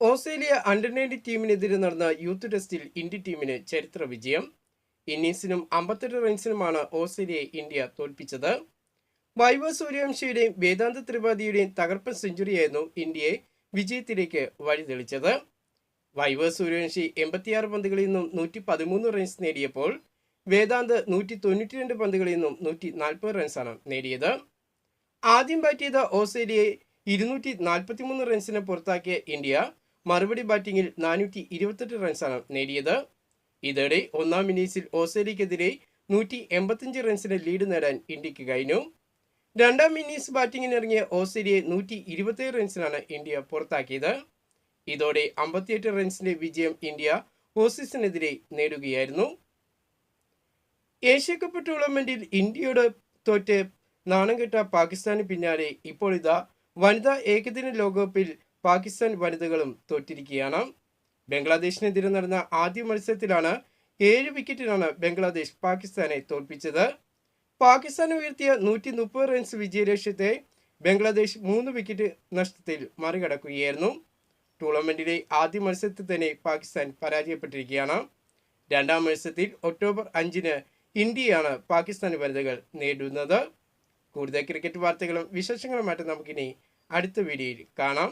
Australia under-19 ടീമിനെതിരെ നടന്ന youth ടെസ്റ്റിൽ India ടീമിന് ചരിത്ര വിജയം. ഇന്നിംഗ്സിനും 58 റൺസിനുമാണ് ഓസ്ട്രേലിയയെ ഇന്ത്യ തോൽപ്പിച്ചത്. വൈഭവ് സൂര്യവംശിയുടെയും വേദാന്ത ത്രിപാഠിയുടെയും തകർപ്പൻ സെഞ്ചുറിയായിരുന്നു ഇന്ത്യയെ വിജയത്തിലേക്ക് വഴിതെളിച്ചത്. വൈഭവ് സൂര്യവംശി 86 പന്തുകളിൽ നിന്നും 113 റൺസ് നേടിയപ്പോൾ വേദാന്ത് 192 പന്തുകളിൽ നിന്നും 140 റൺസാണ് നേടിയത്. ആദ്യം ബാറ്റ് ചെയ്ത ഓസ്ട്രേലിയയെ 243 റൺസിന് പുറത്താക്കിയ ഇന്ത്യ മറുപടി ബാറ്റിംഗിൽ 428 റൺസാണ് നേടിയത്. ഇതോടെ ഒന്നാം ഇന്നിംഗ്സിൽ ഓസ്ട്രേലിയക്കെതിരെ 185 റൺസിന് ലീഡ് നേടാൻ ഇന്ത്യക്ക് കഴിഞ്ഞു. രണ്ടാം ഇന്നിംഗ്സ് ബാറ്റിംഗിനിറങ്ങിയ ഓസ്ട്രേലിയയെ 127 റൺസിനാണ് ഇന്ത്യ പുറത്താക്കിയത്. ഇതോടെ 58 റൺസിന്റെ വിജയം ഇന്ത്യ ഓസീസിനെതിരെ നേടുകയായിരുന്നു. ഏഷ്യ കപ്പ് ടൂർണമെന്റിൽ ഇന്ത്യയോട് തോറ്റ് നാണം കെട്ട പാകിസ്ഥാന് പിന്നാലെ ഇപ്പോൾ ഇതാ വനിതാ ഏകദിന ലോകകപ്പിൽ പാകിസ്ഥാൻ വനിതകളും തോറ്റിരിക്കുകയാണ്. ബംഗ്ലാദേശിനെതിരെ നടന്ന ആദ്യ മത്സരത്തിലാണ് 7 വിക്കറ്റിനാണ് ബംഗ്ലാദേശ് പാകിസ്ഥാനെ തോൽപ്പിച്ചത്. പാകിസ്ഥാൻ ഉയർത്തിയ 130 റൺസ് വിജയലക്ഷ്യത്തെ ബംഗ്ലാദേശ് 3 വിക്കറ്റ് നഷ്ടത്തിൽ മറികടക്കുകയായിരുന്നു. ടൂർണമെന്റിലെ ആദ്യ മത്സരത്തിൽ തന്നെ പാകിസ്ഥാൻ പരാജയപ്പെട്ടിരിക്കുകയാണ്. രണ്ടാം മത്സരത്തിൽ ഒക്ടോബർ 5-ന് ഇന്ത്യയാണ് പാകിസ്ഥാൻ വനിതകൾ നേടുന്നത്. കൂടുതൽ ക്രിക്കറ്റ് വാർത്തകളും വിശേഷങ്ങളുമായിട്ട് നമുക്കിനി അടുത്ത വീഡിയോയിൽ കാണാം.